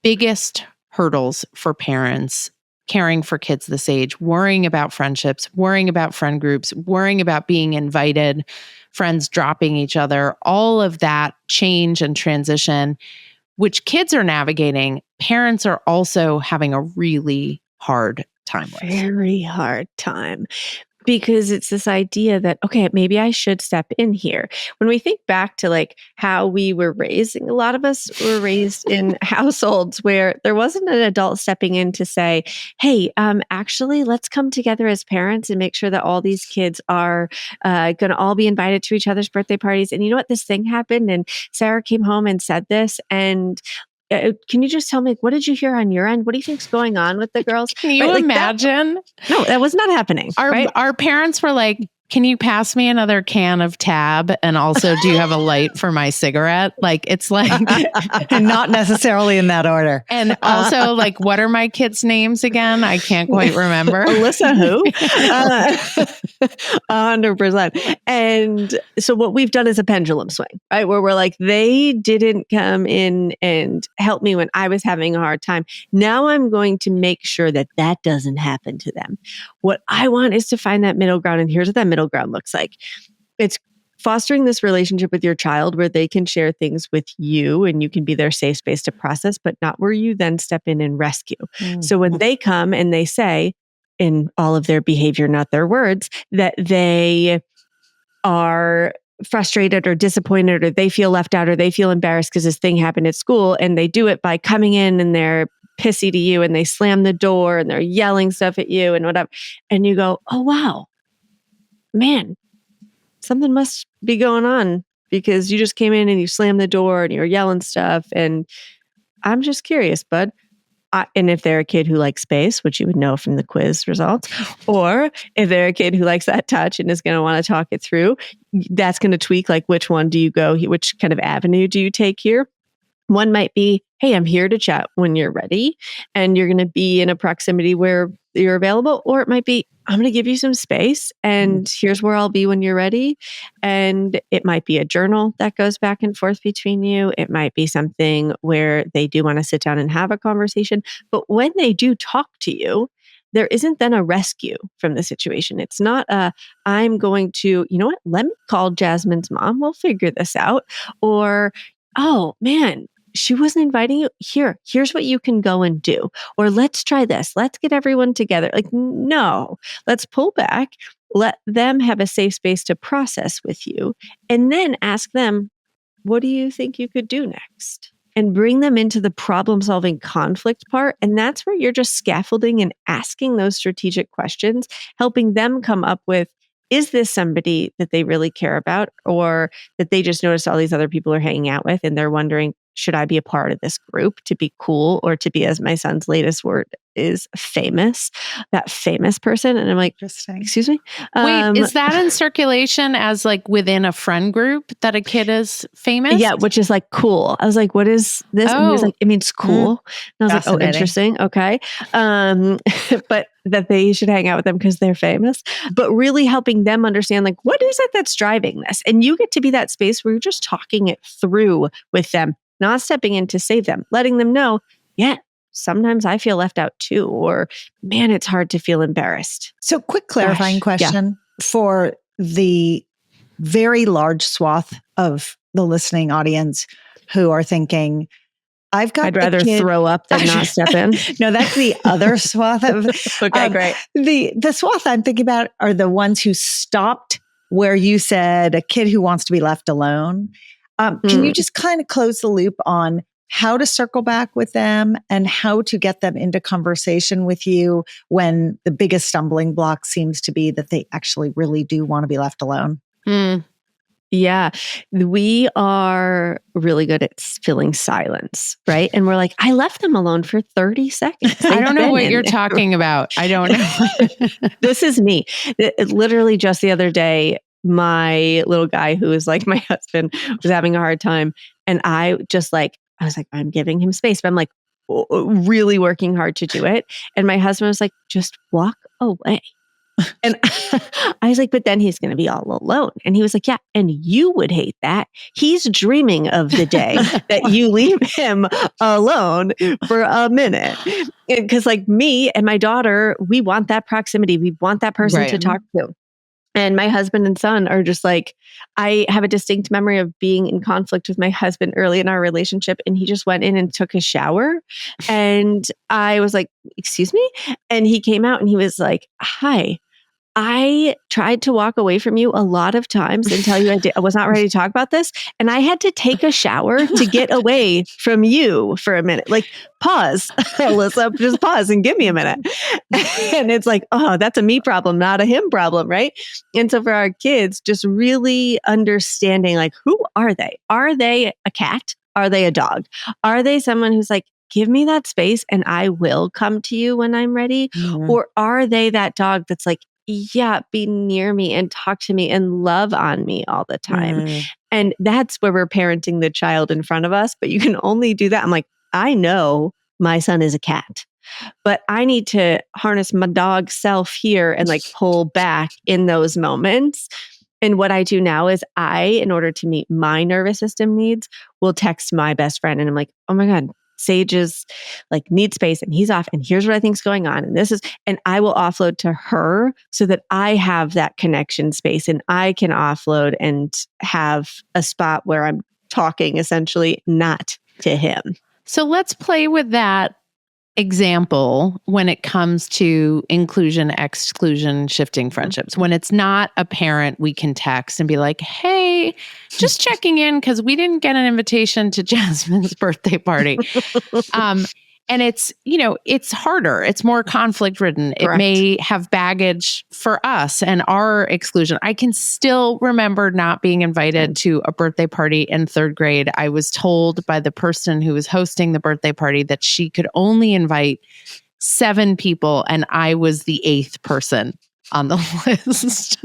biggest hurdles for parents caring for kids this age, worrying about friendships, worrying about friend groups, worrying about being invited, friends dropping each other, all of that change and transition, which kids are navigating, parents are also having a really hard time with. Very hard time. Because it's this idea that, okay, maybe I should step in here. When we think back to like how we were raised, a lot of us were raised in households where there wasn't an adult stepping in to say, hey, actually, let's come together as parents and make sure that all these kids are going to all be invited to each other's birthday parties. And you know what? This thing happened and Sarah came home and said this. And can you just tell me, what did you hear on your end? What do you think's going on with the girls? Can you imagine? No, that was not happening. Our parents were like, can you pass me another can of Tab? And also, do you have a light for my cigarette? Like, it's like, Not necessarily in that order. and also, like, what are my kids' names again? I can't quite remember. Alyssa who? 100%. And so what we've done is a pendulum swing, right? Where we're like, they didn't come in and help me when I was having a hard time. Now I'm going to make sure that that doesn't happen to them. What I want is to find that middle ground. And here's what that middle ground looks like. It's fostering this relationship with your child where they can share things with you and you can be their safe space to process, but not where you then step in and rescue. So when they come and they say, in all of their behavior, not their words, that they are frustrated or disappointed or they feel left out or they feel embarrassed because this thing happened at school, and they do it by coming in and they're pissy to you and they slam the door and they're yelling stuff at you and whatever. And you go, oh, wow, man, something must be going on because you just came in and you slammed the door and you're yelling stuff. And I'm just curious, bud. And if they're a kid who likes space, which you would know from the quiz results, or if they're a kid who likes that touch and is going to want to talk it through, that's going to tweak like which one do you go, which kind of avenue do you take here? One might be, hey, I'm here to chat when you're ready and you're going to be in a proximity where you're available. Or it might be, I'm going to give you some space and here's where I'll be when you're ready. And it might be a journal that goes back and forth between you. It might be something where they do want to sit down and have a conversation. But when they do talk to you, there isn't then a rescue from the situation. It's not I'm going to, you know what, let me call Jasmine's mom. We'll figure this out. Or, oh man, she wasn't inviting you. Here's what you can go and do. Or let's try this. Let's get everyone together. Like, no, let's pull back. Let them have a safe space to process with you. And then ask them, what do you think you could do next? And bring them into the problem-solving conflict part. And that's where you're just scaffolding and asking those strategic questions, helping them come up with, is this somebody that they really care about or that they just noticed all these other people are hanging out with and they're wondering, should I be a part of this group to be cool or to be, as my son's latest word is, famous, that famous person? And I'm like, excuse me? Wait, is that in circulation as like within a friend group that a kid is famous? Yeah, which is like cool. I was like, what is this? And he was like, it means cool. And I was like, oh, interesting. Okay. But that they should hang out with them because they're famous, but really helping them understand like, what is it that's driving this? And you get to be that space where you're just talking it through with them, not stepping in to save them, letting them know, yeah, sometimes I feel left out too, or man, it's hard to feel embarrassed. So quick clarifying question for the very large swath of the listening audience who are thinking, I'd rather throw up than not step in. No, that's the other swath of. Okay, great. The swath I'm thinking about are the ones who stopped where you said a kid who wants to be left alone. Can you just kind of close the loop on how to circle back with them and how to get them into conversation with you when the biggest stumbling block seems to be that they actually really do want to be left alone? Yeah, we are really good at filling silence, right? And we're like, I left them alone for 30 seconds. I don't know what you're talking about. I don't know. This is me. Literally just the other day, my little guy who is like my husband was having a hard time. And I was like, I'm giving him space, but I'm like really working hard to do it. And my husband was like, just walk away. And I was like, but then he's going to be all alone. And he was like, yeah, and you would hate that. He's dreaming of the day that you leave him alone for a minute. Because like me and my daughter, we want that proximity. We want that person to talk to. And my husband and son are just like, I have a distinct memory of being in conflict with my husband early in our relationship. And he just went in and took a shower. And I was like, excuse me? And he came out and he was like, hi. I tried to walk away from you a lot of times and tell you I was not ready to talk about this. And I had to take a shower to get away from you for a minute. Like, pause, Alyssa, just pause and give me a minute. And it's like, oh, that's a me problem, not a him problem, right? And so for our kids, just really understanding, like, who are they? Are they a cat? Are they a dog? Are they someone who's like, give me that space and I will come to you when I'm ready? Or are they that dog that's like, be near me and talk to me and love on me all the time. And that's where we're parenting the child in front of us. But you can only do that. I'm like, I know my son is a cat, but I need to harness my dog self here and like pull back in those moments. And what I do now is in order to meet my nervous system needs, will text my best friend. And I'm like, oh my God, Sage is like needs space and he's off. And here's what I think's going on. And I will offload to her so that I have that connection space and I can offload and have a spot where I'm talking essentially not to him. So let's play with that example when it comes to inclusion, exclusion, shifting friendships. When it's not a parent, we can text and be like, hey, just checking in because we didn't get an invitation to Jasmine's birthday party. And it's, it's harder. It's more conflict ridden. It may have baggage for us and our exclusion. I can still remember not being invited to a birthday party in 3rd grade. I was told by the person who was hosting the birthday party that she could only invite 7 people, and I was the 8th person on the list.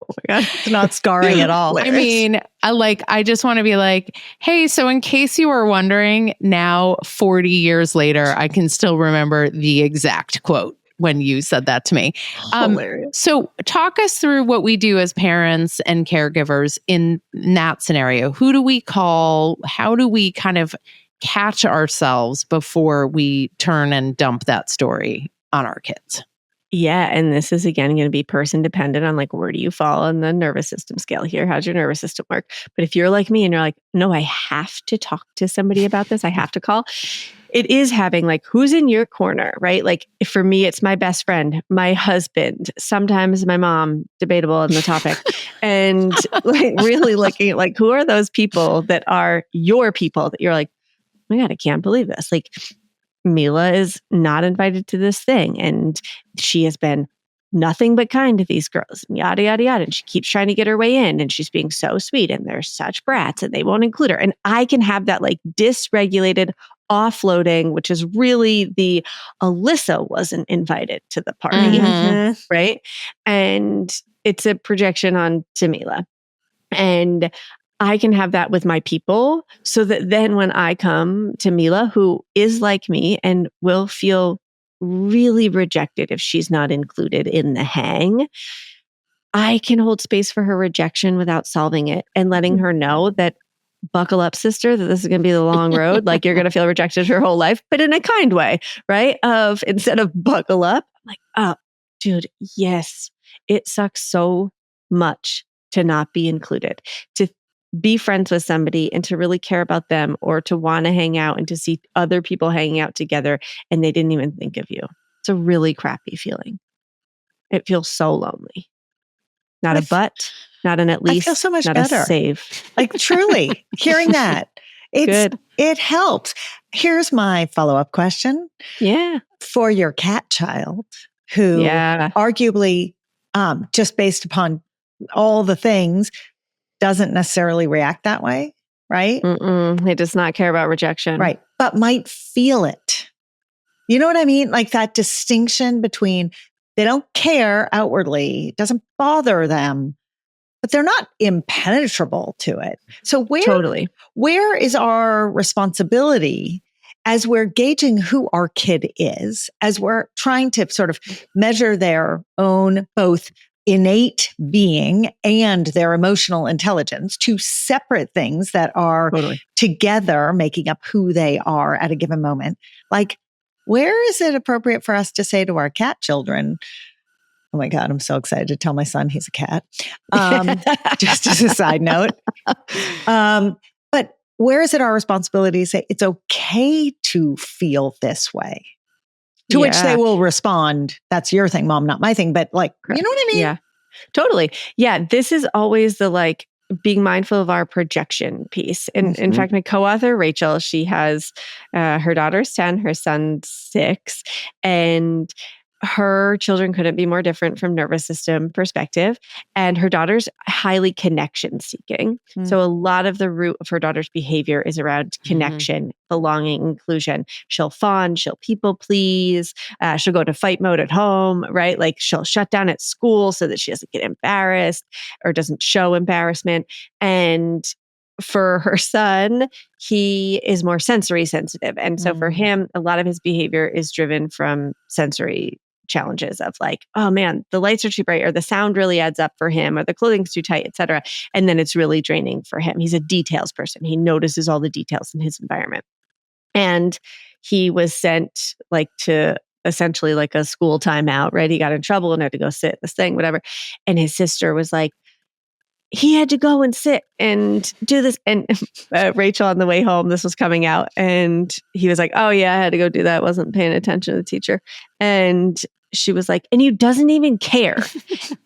Oh my God, it's not scarring at all. I mean, I just want to be like, hey, so in case you were wondering, now 40 years later, I can still remember the exact quote when you said that to me. Hilarious. So talk us through what we do as parents and caregivers in that scenario. Who do we call? How do we kind of catch ourselves before we turn and dump that story on our kids? Yeah. And this is, again, going to be person dependent on like, where do you fall on the nervous system scale here? How's your nervous system work? But if you're like me and you're like, no, I have to talk to somebody about this, I have to call. It is having like, who's in your corner, right? Like for me, it's my best friend, my husband, sometimes my mom, debatable on the topic. And like really looking at like, who are those people that are your people that you're like, oh my God, I can't believe this. Like, Mila is not invited to this thing and she has been nothing but kind to these girls and yada, yada, yada. And she keeps trying to get her way in and she's being so sweet and they're such brats and they won't include her. And I can have that like dysregulated offloading, which is really the Alyssa wasn't invited to the party, right? And it's a projection on Mila. And I can have that with my people so that then when I come to Mila, who is like me and will feel really rejected if she's not included in the hang, I can hold space for her rejection without solving it and letting her know that buckle up, sister, that this is going to be the long road. Like you're going to feel rejected your whole life, but in a kind way, right? Instead of buckle up, I'm like, oh, dude, yes, it sucks so much to not be included, to be friends with somebody and to really care about them or to want to hang out and to see other people hanging out together and they didn't even think of you. It's a really crappy feeling. It feels so lonely. Not a but, not an at least, I feel so much not better. a save. Like truly hearing that, it helps. Here's my follow-up question. Yeah. For your cat child who arguably, just based upon all the things, doesn't necessarily react that way, right? It does not care about rejection. Right. But might feel it. You know what I mean? Like that distinction between they don't care outwardly, it doesn't bother them, but they're not impenetrable to it. So where is our responsibility as we're gauging who our kid is, as we're trying to sort of measure their own both innate being and their emotional intelligence, two separate things that are together making up who they are at a given moment. Like, where is it appropriate for us to say to our cat children, oh my God, I'm so excited to tell my son he's a cat. Just as a side note. But where is it our responsibility to say it's okay to feel this way? To which they will respond, that's your thing, Mom, not my thing. But like, you know what I mean? Yeah, totally. Yeah, this is always the like being mindful of our projection piece. And in fact, my co-author, Rachel, she has her daughter's 10, her son's 6. And her children couldn't be more different from nervous system perspective. And her daughter's highly connection seeking. So a lot of the root of her daughter's behavior is around connection, belonging, inclusion. She'll fawn, she'll people please, she'll go to fight mode at home, right? Like she'll shut down at school so that she doesn't get embarrassed or doesn't show embarrassment. And for her son, he is more sensory sensitive. And so for him, a lot of his behavior is driven from sensory challenges of like, oh man, the lights are too bright, or the sound really adds up for him, or the clothing's too tight, etc. And then it's really draining for him. He's a details person. He notices all the details in his environment. And he was sent like to essentially like a school timeout, right? He got in trouble and had to go sit at this thing, whatever. And his sister was like, he had to go and sit and do this. And Rachel on the way home, this was coming out. And he was like, oh yeah, I had to go do that. Wasn't paying attention to the teacher. And she was like, and you doesn't even care.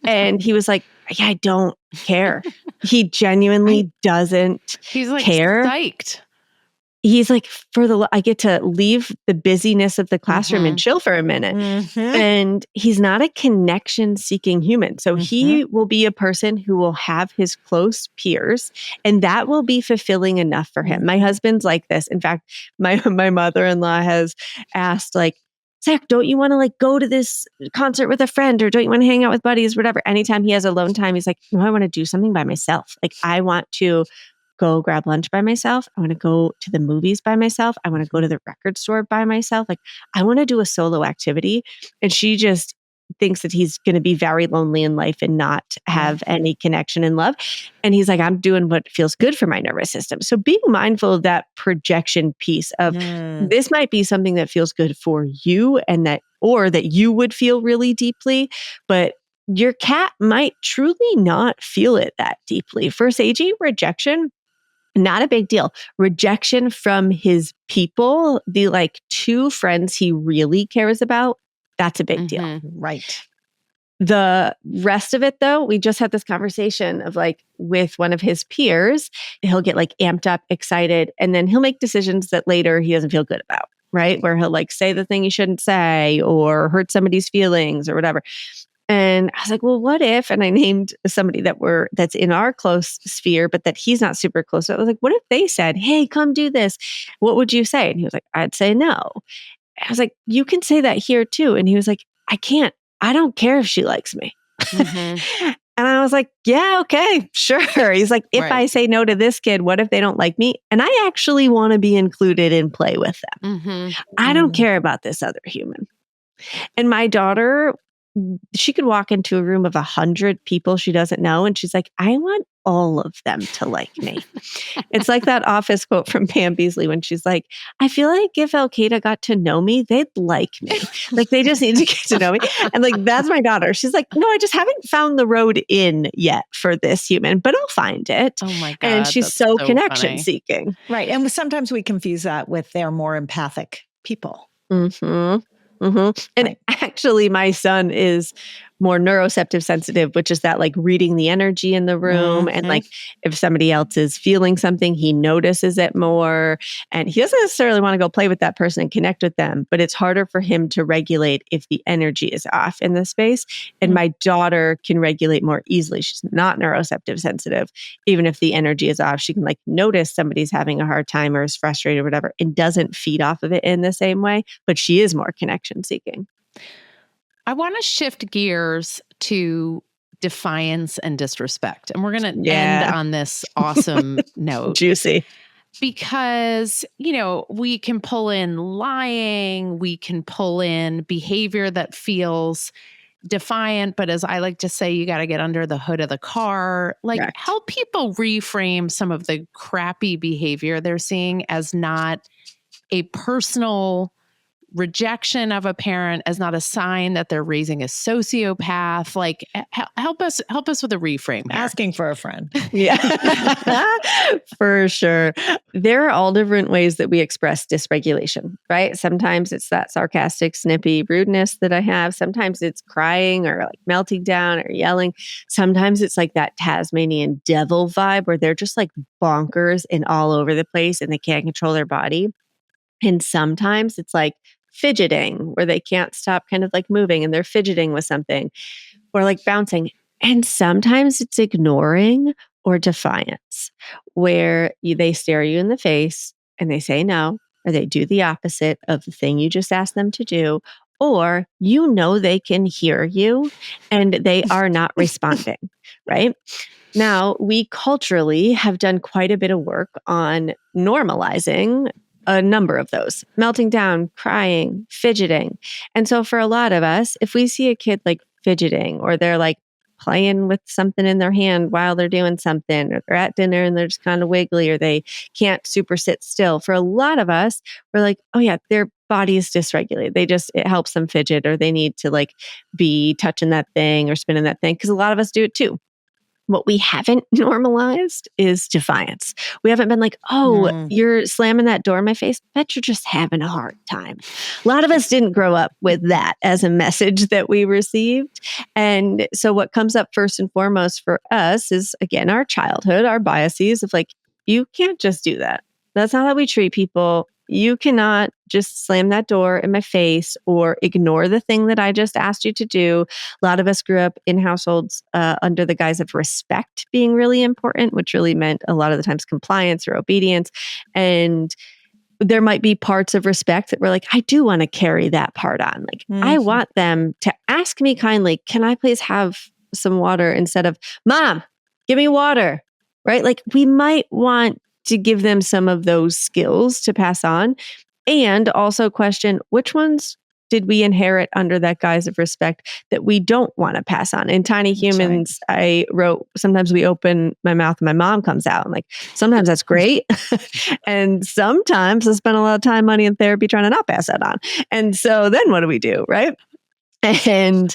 And he was like, yeah, I don't care. He genuinely doesn't He's like care. Psyched. He's like, I get to leave the busyness of the classroom and chill for a minute. And he's not a connection seeking human. So he will be a person who will have his close peers, and that will be fulfilling enough for him. My husband's like this. In fact, my mother-in-law has asked like, Zach, don't you want to like go to this concert with a friend, or don't you want to hang out with buddies, whatever? Anytime he has alone time, he's like, no, I want to do something by myself. Like I want to go grab lunch by myself. I want to go to the movies by myself. I want to go to the record store by myself. Like I want to do a solo activity. And she just thinks that he's going to be very lonely in life and not have any connection and love. And he's like, I'm doing what feels good for my nervous system. So being mindful of that projection piece of this might be something that feels good for you, and that, or that you would feel really deeply, but your cat might truly not feel it that deeply. For Seiji, rejection, not a big deal. Rejection from his people, the like two friends he really cares about, that's a big deal. Right. The rest of it though, we just had this conversation of like with one of his peers, he'll get like amped up, excited, and then he'll make decisions that later he doesn't feel good about, right? Where he'll like say the thing he shouldn't say or hurt somebody's feelings or whatever. And I was like, well, what if, and I named somebody that's in our close sphere, but that he's not super close to. I was like, what if they said, hey, come do this? What would you say? And he was like, I'd say no. I was like, you can say that here too. And he was like, I can't. I don't care if she likes me. And I was like, yeah, okay, sure. He's like, if I say no to this kid, what if they don't like me? And I actually want to be included and play with them. I don't care about this other human. And my daughter, she could walk into a room of 100 people she doesn't know, and she's like, I want all of them to like me. It's like that Office quote from Pam Beesly when she's like, I feel like if Al-Qaeda got to know me, they'd like me. Like they just need to get to know me. And like, that's my daughter. She's like, no, I just haven't found the road in yet for this human, but I'll find it. Oh my God. And she's so connection funny. seeking. Right. And sometimes we confuse that with their more empathic people. And actually, my son is more neuroceptive sensitive, which is that like reading the energy in the room. And like if somebody else is feeling something, he notices it more. And he doesn't necessarily want to go play with that person and connect with them, but it's harder for him to regulate if the energy is off in the space. And my daughter can regulate more easily. She's not neuroceptive sensitive. Even if the energy is off, she can like notice somebody's having a hard time or is frustrated or whatever, and doesn't feed off of it in the same way, but she is more connection seeking. I want to shift gears to defiance and disrespect. And we're going to end on this awesome note. Juicy. Because, you know, we can pull in lying, we can pull in behavior that feels defiant, but as I like to say, you got to get under the hood of the car. Like help people reframe some of the crappy behavior they're seeing as not a personal rejection of a parent, as not a sign that they're raising a sociopath. Like help us with a reframe here. Asking for a friend. For sure. There are all different ways that we express dysregulation, right? Sometimes it's that sarcastic, snippy rudeness that I have. Sometimes it's crying or like melting down or yelling. Sometimes it's like that Tasmanian devil vibe where they're just like bonkers and all over the place and they can't control their body. And sometimes it's like fidgeting, where they can't stop kind of like moving and they're fidgeting with something, or like bouncing. And sometimes it's ignoring or defiance, where they stare you in the face and they say no, or they do the opposite of the thing you just asked them to do, or they can hear you and they are not responding, right? Now, we culturally have done quite a bit of work on normalizing a number of those: melting down, crying, fidgeting. And so for a lot of us, if we see a kid like fidgeting, or they're like playing with something in their hand while they're doing something, or they're at dinner and they're just kind of wiggly, or they can't super sit still, for a lot of us, we're like, oh yeah, their body is dysregulated. It helps them fidget, or they need to like be touching that thing or spinning that thing. Because a lot of us do it too. What we haven't normalized is defiance. We haven't been like, oh, you're slamming that door in my face. Bet you're just having a hard time. A lot of us didn't grow up with that as a message that we received. And so what comes up first and foremost for us is, again, our childhood, our biases of like, you can't just do that. That's not how we treat people. You cannot just slam that door in my face or ignore the thing that I just asked you to do. A lot of us grew up in households under the guise of respect being really important, which really meant a lot of the times compliance or obedience. And there might be parts of respect that we're like, I do want to carry that part on. Like, I want them to ask me kindly, can I please have some water, instead of, Mom, give me water, right? Like, we might want to give them some of those skills to pass on, and also question, which ones did we inherit under that guise of respect that we don't want to pass on? In Tiny Humans, I wrote, sometimes we open my mouth and my mom comes out. And like, sometimes that's great. And sometimes I spend a lot of time, money, and therapy trying to not pass that on. And so then what do we do, right? And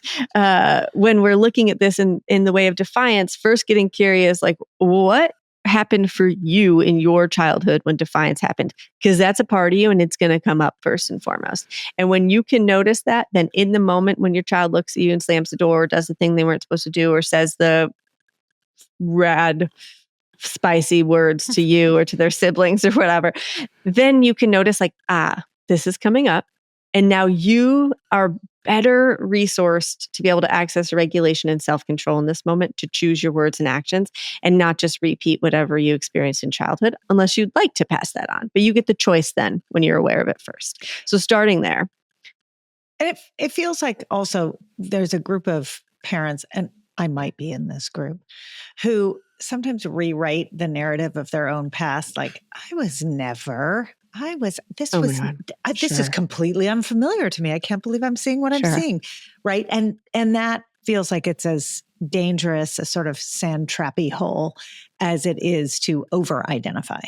when we're looking at this in the way of defiance, first getting curious, like, what happened for you in your childhood when defiance happened? Because that's a part of you and it's going to come up first and foremost. And when you can notice that, then in the moment when your child looks at you and slams the door, or does the thing they weren't supposed to do, or says the rad, spicy words to you or to their siblings or whatever, then you can notice like, this is coming up. And now you are better resourced to be able to access regulation and self-control in this moment, to choose your words and actions and not just repeat whatever you experienced in childhood, unless you'd like to pass that on. But you get the choice then when you're aware of it first. So starting there. And it feels like also there's a group of parents, and I might be in this group, who sometimes rewrite the narrative of their own past. Like, this is completely unfamiliar to me. I can't believe I'm seeing what I'm seeing. Right. And that feels like it's as dangerous a sort of sand trappy hole as it is to over-identify.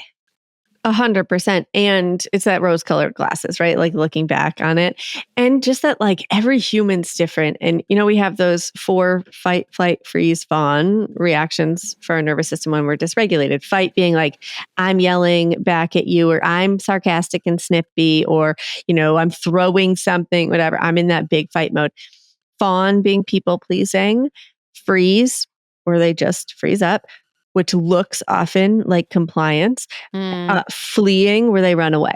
100%. And it's that rose-colored glasses, right? Like looking back on it. And just that like every human's different. And, we have those 4 fight, flight, freeze, fawn reactions for our nervous system when we're dysregulated. Fight being like, I'm yelling back at you, or I'm sarcastic and snippy, or, I'm throwing something, whatever. I'm in that big fight mode. Fawn being people pleasing. Freeze, where they just freeze up, which looks often like compliance. Fleeing, where they run away.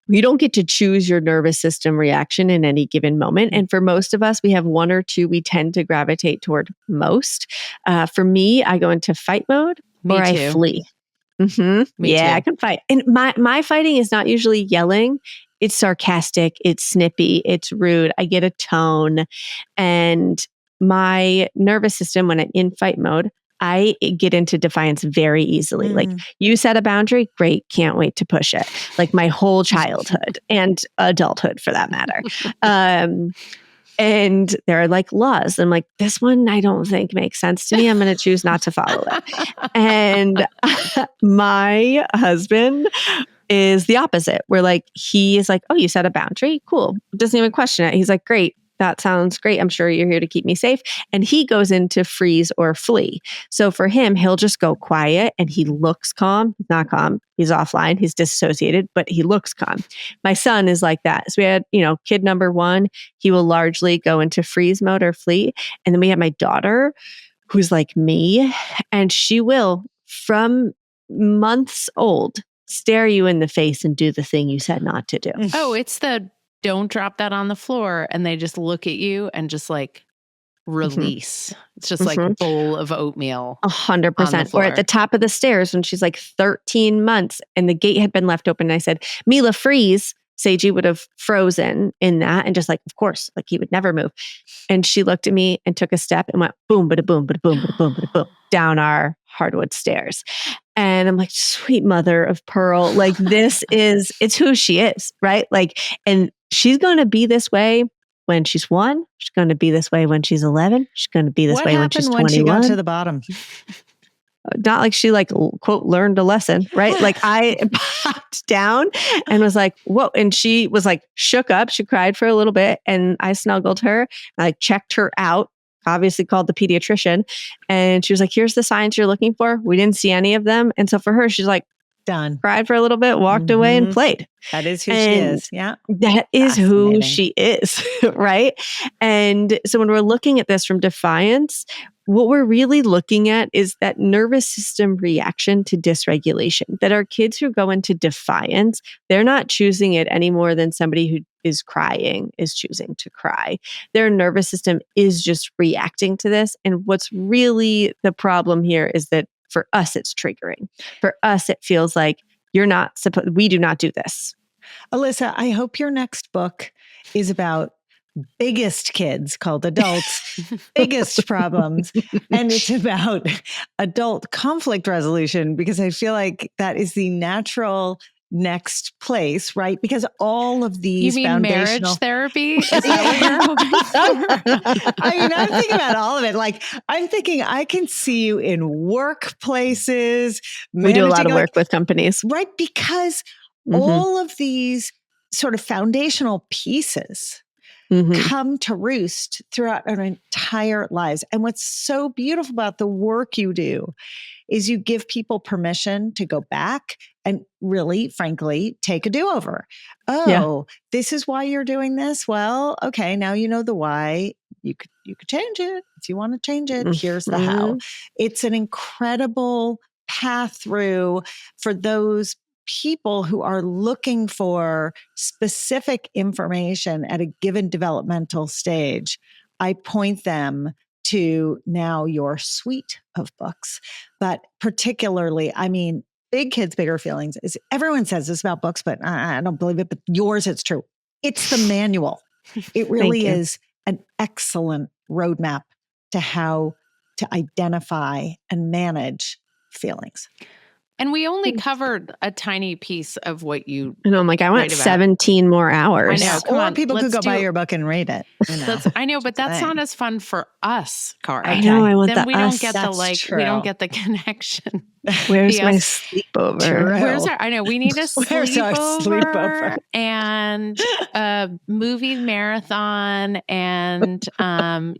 You don't get to choose your nervous system reaction in any given moment. And for most of us, we have 1 or 2 we tend to gravitate toward most. For me, I go into fight mode I flee. I can fight. And my fighting is not usually yelling. It's sarcastic. It's snippy. It's rude. I get a tone. And my nervous system, when I'm in fight mode, I get into defiance very easily. Like, you set a boundary, great, can't wait to push it. Like my whole childhood and adulthood for that matter. And there are like laws. I'm like, this one I don't think makes sense to me. I'm going to choose not to follow it. And my husband is the opposite. Where like, he is like, oh, you set a boundary? Cool. Doesn't even question it. He's like, great. That sounds great. I'm sure you're here to keep me safe. And he goes into freeze or flee. So for him, he'll just go quiet and he looks calm. He's not calm. He's offline. He's dissociated, but he looks calm. My son is like that. So we had, kid number 1, he will largely go into freeze mode or flee. And then we have my daughter who's like me, and she will, from months old, stare you in the face and do the thing you said not to do. Oh, it's the don't drop that on the floor. And they just look at you and just like release. It's just like a bowl of oatmeal. 100%. Or at the top of the stairs when she's like 13 months and the gate had been left open. And I said, Mila, freeze. Seiji would have frozen in that and just like, of course, like he would never move. And she looked at me and took a step and went boom, bada boom, bada boom, bada boom, bada boom, down our hardwood stairs. And I'm like, sweet mother of pearl, like it's who she is, right? Like, and she's going to be this way when she's 1. She's going to be this way when she's 11. She's going to be this way when she's 21. What happened when she got to the bottom? Not like she like, quote, learned a lesson, right? Like I popped down and was like, whoa. And she was like shook up. She cried for a little bit and I snuggled her. I like checked her out, obviously called the pediatrician. And she was like, here's the signs you're looking for. We didn't see any of them. And so for her, she's like, done. Cried for a little bit, walked away and played. That is who she is. Yeah. That is who she is. Right. And so when we're looking at this from defiance, what we're really looking at is that nervous system reaction to dysregulation, that our kids who go into defiance, they're not choosing it any more than somebody who is crying is choosing to cry. Their nervous system is just reacting to this. And what's really the problem here is that for us, it's triggering. For us, it feels like we do not do this. Alyssa, I hope your next book is about biggest kids called adults, biggest problems. And it's about adult conflict resolution, because I feel like that is the natural next place, right? Because all of these marriage therapy? Is that what you're I mean, I'm thinking about all of it. Like, I'm thinking I can see you in workplaces. We do a lot of work with companies. Right? Because all of these sort of foundational pieces come to roost throughout our entire lives. And what's so beautiful about the work you do is you give people permission to go back and really, frankly, take a do-over. This is why you're doing this. Well, okay, now you know the why. You could change it. If you want to change it, here's the how. It's an incredible path through for those people who are looking for specific information at a given developmental stage. I point them to now your suite of books, but particularly, I mean, Big Kids, Bigger Feelings is, everyone says this about books, but I don't believe it, but yours, it's true. It's the manual. It really is an excellent roadmap to how to identify and manage feelings. And we only covered a tiny piece of what you. And I'm like, I want 17 more hours. I know. Or people could go buy your book and read it. I know, but that's not as fun for us, Cara. I know. I want then the we us. don't get we don't get the connection. Where's my sleepover? Where's our? I know we need a sleepover and a movie marathon, and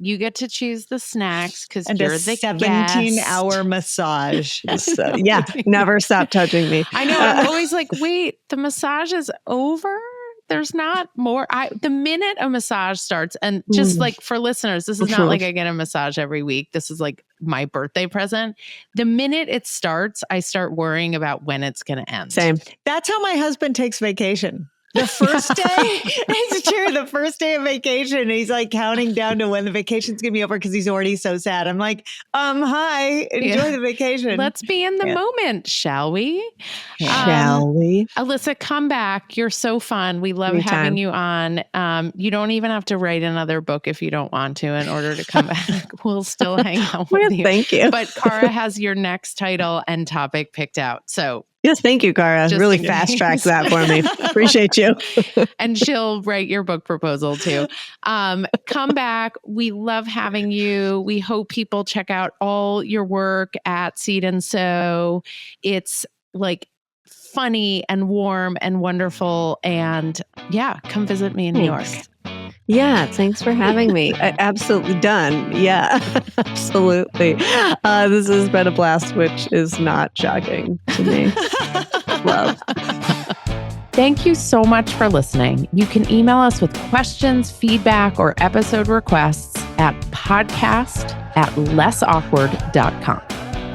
you get to choose the snacks because you're the 17-hour massage. Never stop touching me. I know. I'm always like, wait, the massage is over? There's not more. The minute a massage starts, and just like for listeners, this is not like I get a massage every week. This is like my birthday present. The minute it starts, I start worrying about when it's going to end. Same. That's how my husband takes vacation. The first day, it's true. The first day of vacation, he's like counting down to when the vacation's going to be over because he's already so sad. I'm like, hi, enjoy the vacation. Let's be in the moment, shall we? Shall we? Alyssa, come back. You're so fun. We love having you on. You don't even have to write another book if you don't want to in order to come back. We'll still hang out with you. Thank you. But Cara has your next title and topic picked out. So yes, thank you, Cara. Really fast-tracked that for me. Appreciate you. And she'll write your book proposal too. Come back. We love having you. We hope people check out all your work at Seed and Sow. It's like funny and warm and wonderful. And come visit me in New York. Yeah, thanks for having me. Absolutely done. Yeah, absolutely. This has been a blast, which is not shocking to me. Love. Thank you so much for listening. You can email us with questions, feedback, or episode requests at podcast@lessawkward.com.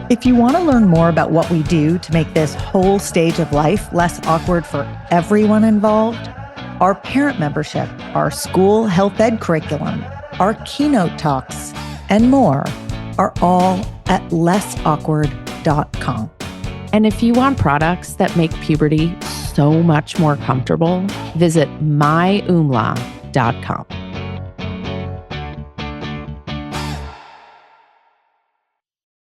If you want to learn more about what we do to make this whole stage of life less awkward for everyone involved, Our parent membership, our school health ed curriculum, our keynote talks, and more are all at lessawkward.com. And if you want products that make puberty so much more comfortable, visit myumla.com.